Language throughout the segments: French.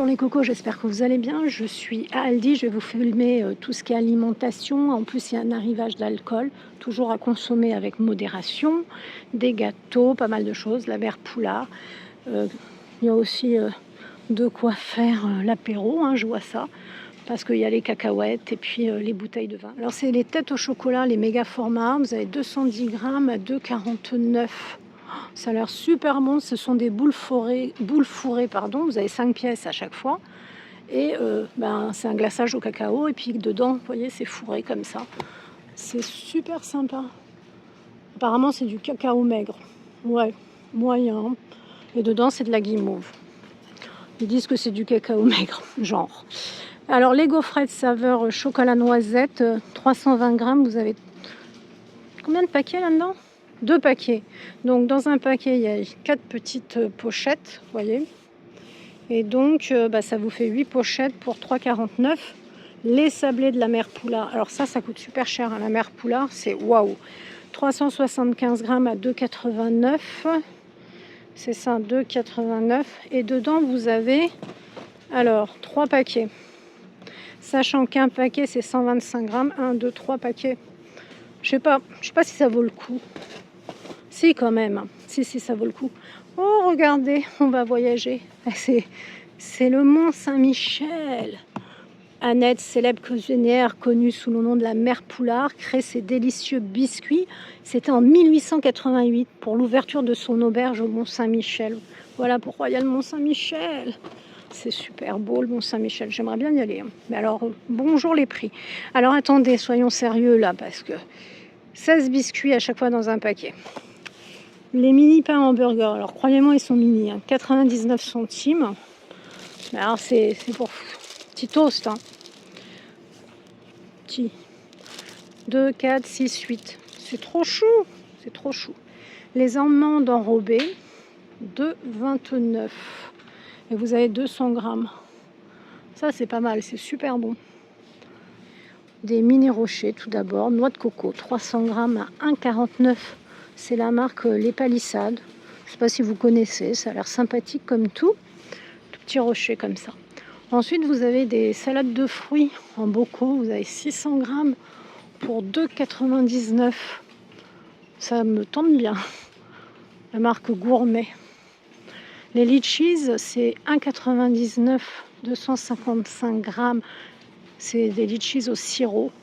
Bonjour les cocos, j'espère que vous allez bien. Je suis à Aldi, je vais vous filmer tout ce qui est alimentation. En plus, il y a un arrivage d'alcool, toujours à consommer avec modération. Des gâteaux, pas mal de choses, la bière Poulard. Il y a aussi de quoi faire l'apéro, hein, je vois ça. Parce qu'il y a les cacahuètes et puis les bouteilles de vin. Alors c'est les têtes au chocolat, les méga formats. Vous avez 210 grammes à 2,49. Ça a l'air super bon. Ce sont des boules fourrées, pardon. Vous avez 5 pièces à chaque fois. Et c'est un glaçage au cacao. Et puis dedans, vous voyez, c'est fourré comme ça. C'est super sympa. Apparemment, c'est du cacao maigre. Ouais, moyen. Et dedans, c'est de la guimauve. Ils disent que c'est du cacao maigre, genre. Alors, les gaufrettes saveur chocolat noisette, 320 grammes. Vous avez combien de paquets là-dedans? 2 paquets. Donc, dans un paquet, il y a 4 petites pochettes, vous voyez. Et donc, ça vous fait 8 pochettes pour 3,49. Les sablés de la mère Poulard. Alors ça coûte super cher. Hein. La mère Poulard, c'est waouh. 375 grammes à 2,89. C'est ça, 2,89. Et dedans, vous avez, alors, 3 paquets. Sachant qu'un paquet, c'est 125 grammes. 1, 2, 3 paquets. Je sais pas si ça vaut le coup. Si, quand même. Si, ça vaut le coup. Oh, regardez, on va voyager. C'est le Mont Saint-Michel. Annette, célèbre cuisinière connue sous le nom de la mère Poulard, crée ces délicieux biscuits. C'était en 1888 pour l'ouverture de son auberge au Mont Saint-Michel. Voilà pourquoi il y a le Mont Saint-Michel. C'est super beau le Mont Saint-Michel. J'aimerais bien y aller. Mais alors, bonjour les prix. Alors attendez, soyons sérieux là, parce que 16 biscuits à chaque fois dans un paquet. Les mini pains hamburger, alors croyez-moi, ils sont mini, 99 centimes. Mais alors c'est pour petit toast. Petit 2, 4, 6, 8. C'est trop chou. Les amandes enrobées, 2,29. Et vous avez 200 grammes. Ça, c'est pas mal, c'est super bon. Des mini rochers, tout d'abord. Noix de coco, 300 grammes à 1,49. C'est la marque Les Palissades. Je ne sais pas si vous connaissez, ça a l'air sympathique comme tout. Tout petit rocher comme ça. Ensuite, vous avez des salades de fruits en bocaux. Vous avez 600 grammes pour 2,99. Ça me tente bien. La marque Gourmet. Les litchis, c'est 1,99, 255 grammes. C'est des litchis au sirop.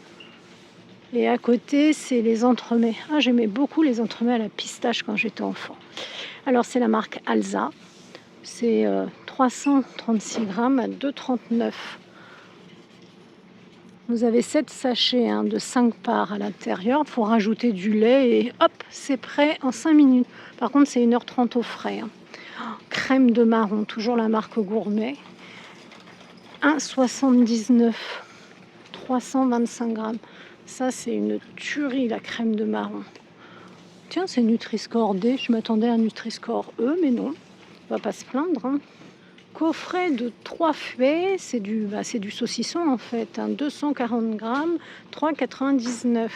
Et à côté, c'est les entremets. Ah, j'aimais beaucoup les entremets à la pistache quand j'étais enfant. Alors, c'est la marque Alza. C'est 336 grammes à 2,39. Vous avez 7 sachets de 5 parts à l'intérieur. Il faut rajouter du lait et hop, c'est prêt en 5 minutes. Par contre, c'est 1h30 au frais. Crème de marron, toujours la marque Gourmet. 1,79. 325 grammes. Ça, c'est une tuerie, la crème de marron. Tiens, c'est Nutri-Score D. Je m'attendais à Nutri-Score E, mais non. On va pas se plaindre. Coffret de 3 fées. C'est du saucisson, en fait. 240 grammes, 3,99.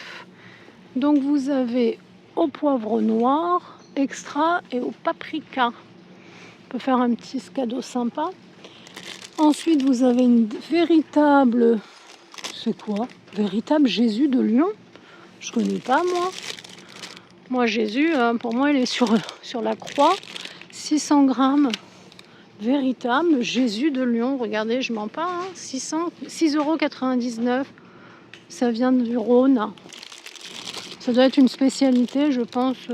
Donc, vous avez au poivre noir, extra et au paprika. On peut faire un petit cadeau sympa. Ensuite, vous avez une véritable... C'est quoi? Véritable Jésus de Lyon? Je connais pas, moi. Moi, Jésus, pour moi, il est sur la croix. 600 grammes. Véritable Jésus de Lyon. Regardez, je mens pas. 6,99 €. Ça vient du Rhône. Ça doit être une spécialité, je pense,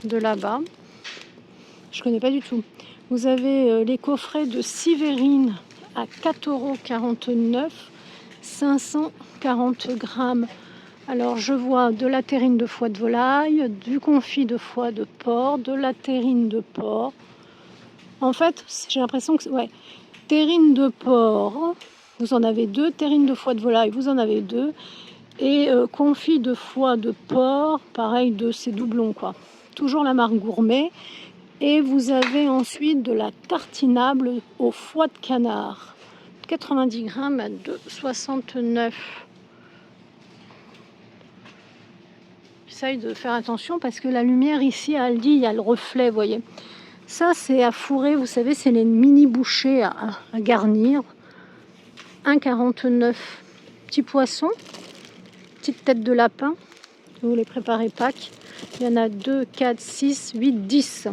de là-bas. Je connais pas du tout. Vous avez les coffrets de Sivérine à 4,49 €. 540 grammes. Alors, je vois de la terrine de foie de volaille, du confit de foie de porc, de la terrine de porc. En fait, j'ai l'impression que... Ouais, terrine de porc, vous en avez 2. Terrine de foie de volaille, vous en avez 2. Et confit de foie de porc, pareil, c'est doublon, quoi. Toujours la marque Gourmet. Et vous avez ensuite de la tartinable au foie de canard. 90 grammes à 2,69. J'essaye de faire attention parce que la lumière ici à Aldi, il y a le reflet, vous voyez. Ça, c'est à fourrer, vous savez, c'est les mini bouchées à garnir. 1,49 petits poissons, petite tête de lapin. Vous les préparez Pâques. Il y en a 2, 4, 6, 8, 10.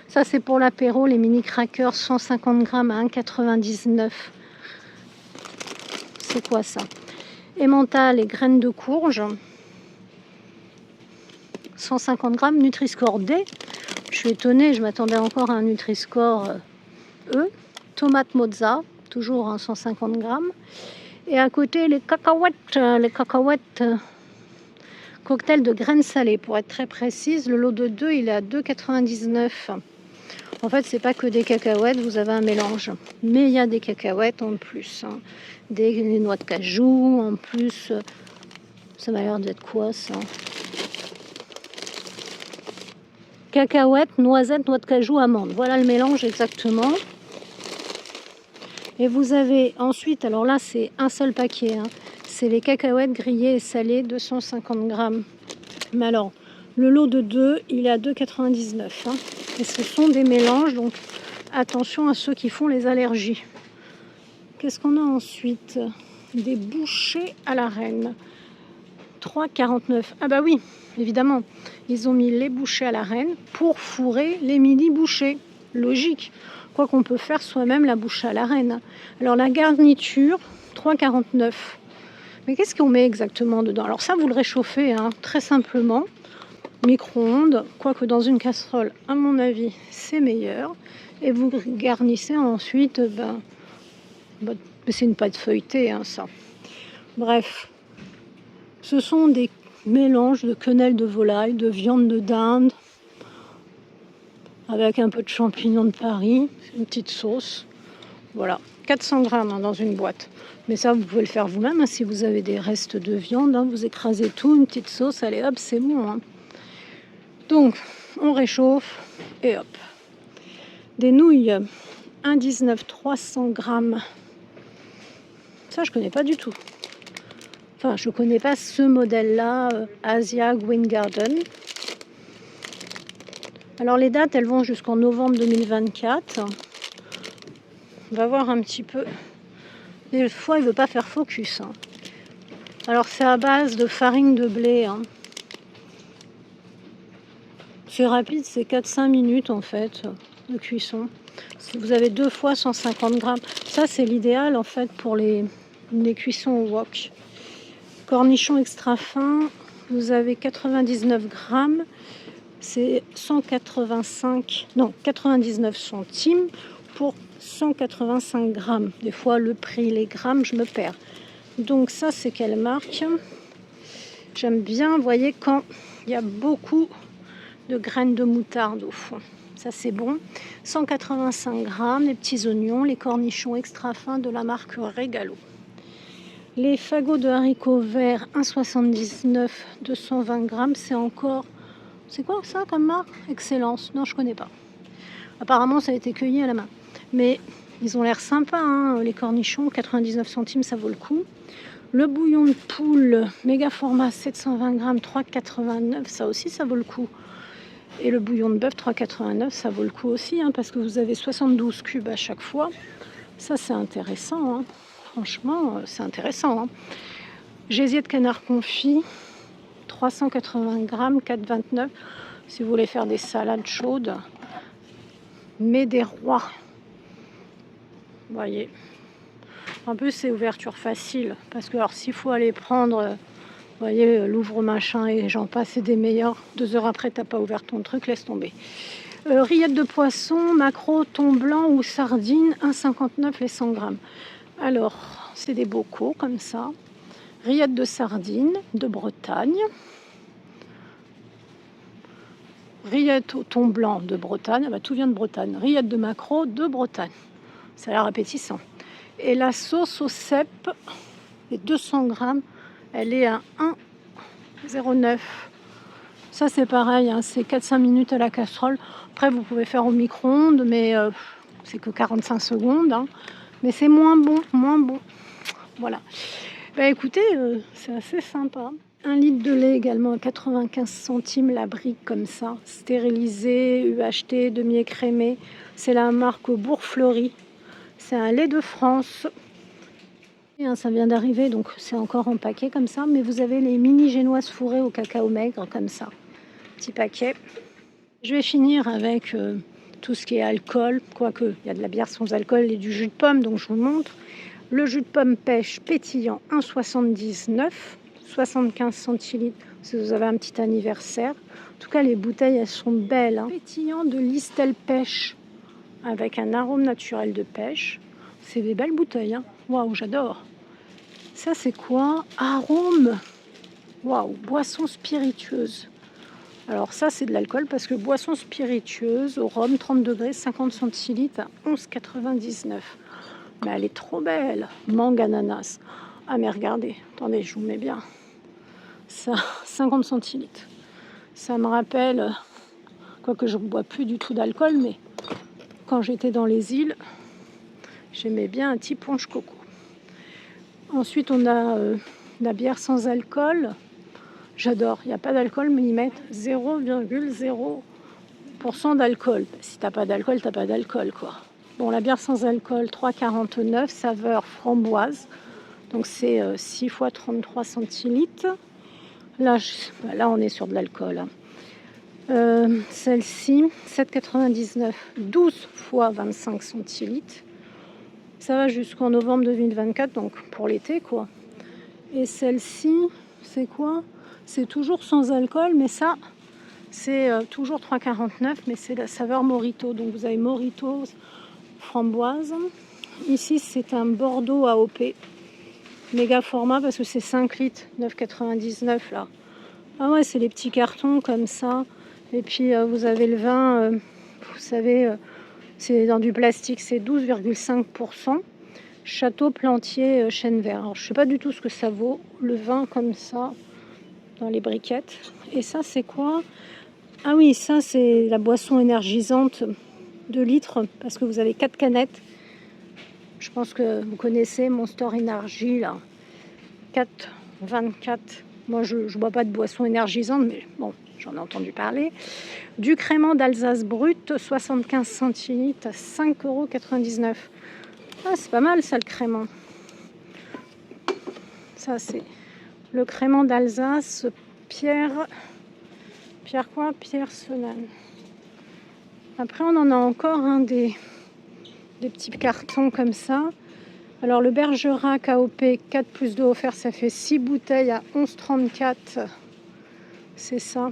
Ça, c'est pour l'apéro, les mini crackers, 150 grammes à 1,99. C'est quoi ça? Emmental et graines de courge. 150 grammes, Nutri-Score D. Je suis étonnée, je m'attendais encore à un Nutri-Score E. Tomate mozza, toujours 150 grammes. Et à côté, les cacahuètes, cocktail de graines salées, pour être très précise. Le lot de 2, il est à 2,99. En fait, c'est pas que des cacahuètes, vous avez un mélange. Mais il y a des cacahuètes en plus. Des noix de cajou en plus. Ça m'a l'air d'être quoi, ça? Cacahuètes, noisettes, noix de cajou, amandes. Voilà le mélange exactement. Et vous avez ensuite, alors là, c'est un seul paquet. C'est les cacahuètes grillées et salées, 250 grammes. Mais alors, le lot de 2, il est à 2,99. Et ce sont des mélanges, donc attention à ceux qui font les allergies. Qu'est-ce qu'on a ensuite? Des bouchées à la reine. 3,49. Ah bah oui, évidemment. Ils ont mis les bouchées à la reine pour fourrer les mini bouchées. Logique. Quoi qu'on peut faire soi-même la bouchée à la reine. Alors la garniture, 3,49. Mais qu'est-ce qu'on met exactement dedans? Alors ça, vous le réchauffez très simplement. Micro-ondes, quoique dans une casserole, à mon avis, c'est meilleur. Et vous garnissez ensuite, c'est une pâte feuilletée, ça. Bref, ce sont des mélanges de quenelle de volaille, de viande de dinde, avec un peu de champignons de Paris, une petite sauce. Voilà, 400 grammes dans une boîte. Mais ça, vous pouvez le faire vous-même si vous avez des restes de viande. Vous écrasez tout, une petite sauce, allez hop, c'est bon. Donc, on réchauffe et hop. Des nouilles, 1,19, 300 grammes. Ça, je connais pas du tout. Enfin, je connais pas ce modèle-là, Asia Green Garden. Alors, les dates, elles vont jusqu'en novembre 2024. On va voir un petit peu. Des fois, il veut pas faire focus. Alors, c'est à base de farine de blé. C'est rapide, c'est 4-5 minutes en fait de cuisson. Si vous avez 2 fois 150 grammes, ça c'est l'idéal en fait pour les cuissons au wok. Cornichons extra fins, vous avez 99 grammes, c'est 99 centimes pour 185 grammes. Des fois le prix, les grammes, je me perds. Donc ça c'est quelle marque? J'aime bien, vous voyez, quand il y a beaucoup de graines de moutarde au fond. Ça c'est bon. 185 grammes, les petits oignons, les cornichons extra fins de la marque Regalo. Les fagots de haricots verts, 1,79, 220 grammes, c'est encore... C'est quoi ça comme marque? Excellence. Non, je connais pas. Apparemment, ça a été cueilli à la main. Mais ils ont l'air sympas, les cornichons, 99 centimes, ça vaut le coup. Le bouillon de poule, méga format, 720 grammes, 3,89, ça aussi, ça vaut le coup. Et le bouillon de bœuf, 3,89, ça vaut le coup aussi, parce que vous avez 72 cubes à chaque fois. Ça, c'est intéressant. Franchement, c'est intéressant. Gésier de canard confit, 380 grammes, 4,29. Si vous voulez faire des salades chaudes. Mais des rois. Vous voyez. En plus, c'est ouverture facile. Parce que alors, s'il faut aller prendre... Vous voyez, l'ouvre machin et j'en passe, c'est des meilleurs. 2 heures après, t'as pas ouvert ton truc, laisse tomber. Rillettes de poisson, maquereau, thon blanc ou sardines, 1,59 les 100 grammes. Alors, c'est des bocaux comme ça. Rillettes de sardines de Bretagne. Rillettes au thon blanc de Bretagne. Tout vient de Bretagne. Rillettes de maquereau de Bretagne. Ça a l'air appétissant. Et la sauce au cèpe, les 200 grammes. Elle est à 1,09. Ça, c'est pareil, c'est 4-5 minutes à la casserole. Après, vous pouvez faire au micro-ondes, mais c'est que 45 secondes. Mais c'est moins bon. Voilà. Écoutez, c'est assez sympa. 1 litre de lait également à 95 centimes la brique comme ça, stérilisé, UHT, demi-écrémé. C'est la marque Bourg-Fleuri. C'est un lait de France. Ça vient d'arriver, donc c'est encore en paquet comme ça. Mais vous avez les mini génoises fourrées au cacao maigre comme ça. Petit paquet. Je vais finir avec tout ce qui est alcool. Quoique, il y a de la bière sans alcool et du jus de pomme, donc je vous montre. Le jus de pomme pêche pétillant 1,79 75 centilitres si vous avez un petit anniversaire. En tout cas, les bouteilles, elles sont belles. Hein. Pétillant de Listel pêche avec un arôme naturel de pêche. C'est des belles bouteilles. Hein. Waouh, j'adore. Ça, c'est quoi? Arôme. Waouh, boisson spiritueuse. Alors ça, c'est de l'alcool parce que boisson spiritueuse au rhum, 30 degrés, 50 centilitres à 11,99. Mais elle est trop belle. Mangue ananas. Ah mais regardez, attendez, je vous mets bien. Ça, 50 centilitres. Ça me rappelle, quoique je ne bois plus du tout d'alcool, mais quand j'étais dans les îles, j'aimais bien un petit punch coco. Ensuite, on a la bière sans alcool. J'adore. Il n'y a pas d'alcool, mais ils mettent 0,0% d'alcool. Si tu n'as pas d'alcool, tu n'as pas d'alcool, quoi. Bon, la bière sans alcool, 3,49, saveur framboise. Donc, c'est 6 fois 33 centilitres. Là, on est sur de l'alcool. Hein. Celle-ci, 7,99, 12 fois 25 centilitres. Ça va jusqu'en novembre 2024, donc pour l'été, quoi. Et celle-ci, c'est quoi? C'est toujours sans alcool, mais ça, c'est toujours 3,49, mais c'est la saveur Morito. Donc, vous avez Morito framboise. Ici, c'est un Bordeaux AOP. Méga format parce que c'est 5 litres, 9,99 là. Ah ouais, c'est les petits cartons comme ça. Et puis vous avez le vin, vous savez, c'est dans du plastique, c'est 12,5%. Château Plantier Chêne Vert. Alors, je ne sais pas du tout ce que ça vaut, le vin comme ça, dans les briquettes. Et ça, c'est quoi? Ah oui, ça, c'est la boisson énergisante 2 litres, parce que vous avez 4 canettes. Je pense que vous connaissez Monster Energy, là. 4,24. Moi, je ne bois pas de boisson énergisante, mais bon, j'en ai entendu parler. Du crément d'Alsace brut, 75 centilitres à 5,99 €. Ah, c'est pas mal, ça, le crément. Ça, c'est le crément d'Alsace, Pierre quoi? Pierre Solane. Après, on en a encore des petits cartons comme ça. Alors, le Bergerac AOP 4 plus 2 offert, ça fait 6 bouteilles à 11,34. C'est ça.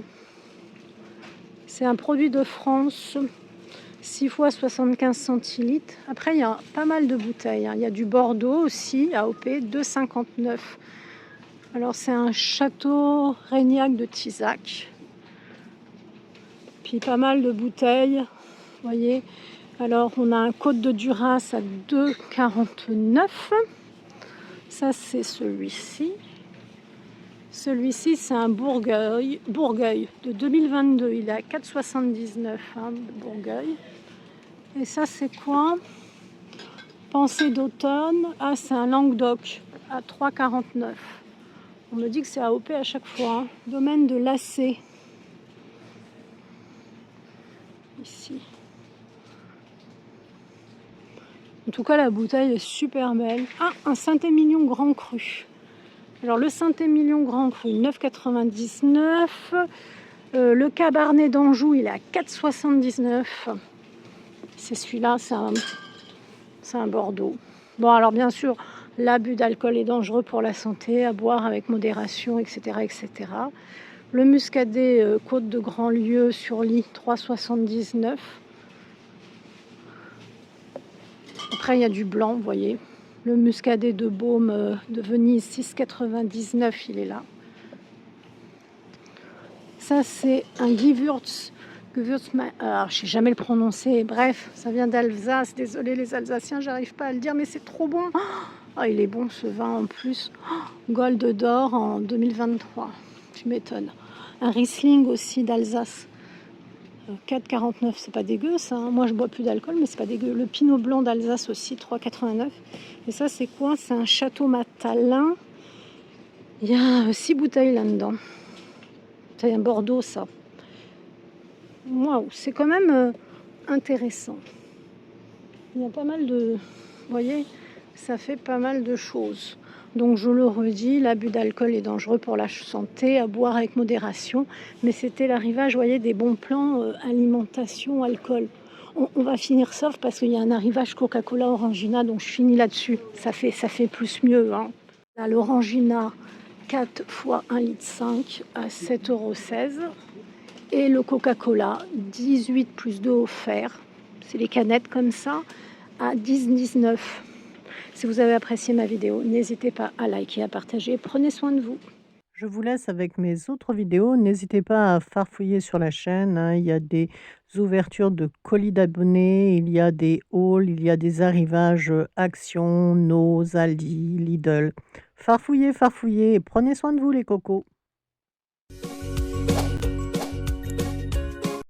C'est un produit de France, 6 fois 75 centilitres. Après, il y a pas mal de bouteilles. Hein. Il y a du Bordeaux aussi, AOP, 2,59. Alors, c'est un château Régnac de Tisac. Puis, pas mal de bouteilles, vous voyez. Alors, on a un Côte de Duras à 2,49. Ça, c'est celui-ci. Celui-ci, c'est un Bourgueil de 2022. Il est à 4,79, hein, Bourgueil. Et ça, c'est quoi? Pensée d'automne. Ah, c'est un Languedoc à 3,49. On me dit que c'est AOP à chaque fois. Hein. Domaine de Lacé. Ici. En tout cas, la bouteille est super belle. Ah, un Saint-Émilion Grand Cru. Alors, le Saint-Émilion Grand Cru, 9,99. Le Cabernet d'Anjou, il est à 4,79. C'est celui-là, c'est un Bordeaux. Bon, alors bien sûr, l'abus d'alcool est dangereux pour la santé, à boire avec modération, etc. etc. Le Muscadet Côte de Grandlieu sur lit, 3,79. Après, il y a du blanc, vous voyez. Le Muscadet de Baume de Venise, 6,99, il est là. Ça, c'est un Gewürz. Alors, je ne sais jamais le prononcer. Bref, ça vient d'Alsace. Désolé les Alsaciens, j'arrive pas à le dire, mais c'est trop bon. Oh, il est bon ce vin en plus. Oh, Gold d'or en 2023. Tu m'étonnes. Un Riesling aussi d'Alsace. 4,49, c'est pas dégueu ça. Hein. Moi, je bois plus d'alcool, mais c'est pas dégueu. Le Pinot Blanc d'Alsace aussi, 3,89. Et ça, c'est quoi? C'est un Château Matalin. Il y a 6 bouteilles là-dedans. C'est un Bordeaux, ça. Waouh, c'est quand même, intéressant. Il y a pas mal de vous voyez? Ça fait pas mal de choses. Donc je le redis, l'abus d'alcool est dangereux pour la santé, à boire avec modération. Mais c'était l'arrivage, vous voyez, des bons plans, alimentation, alcool. On va finir sauf parce qu'il y a un arrivage Coca-Cola Orangina, donc je finis là-dessus. Ça fait plus mieux, hein. Là, l'Orangina 4 fois 1,5 litre à 7,16 € et le Coca-Cola 18 plus 2 offert, c'est les canettes comme ça, à 10,19 €. Si vous avez apprécié ma vidéo, n'hésitez pas à liker, à partager. Prenez soin de vous. Je vous laisse avec mes autres vidéos. N'hésitez pas à farfouiller sur la chaîne, hein. Il y a des ouvertures de colis d'abonnés, il y a des hauls, il y a des arrivages Action, Noz, Aldi, Lidl. Farfouillez, farfouillez et prenez soin de vous les cocos.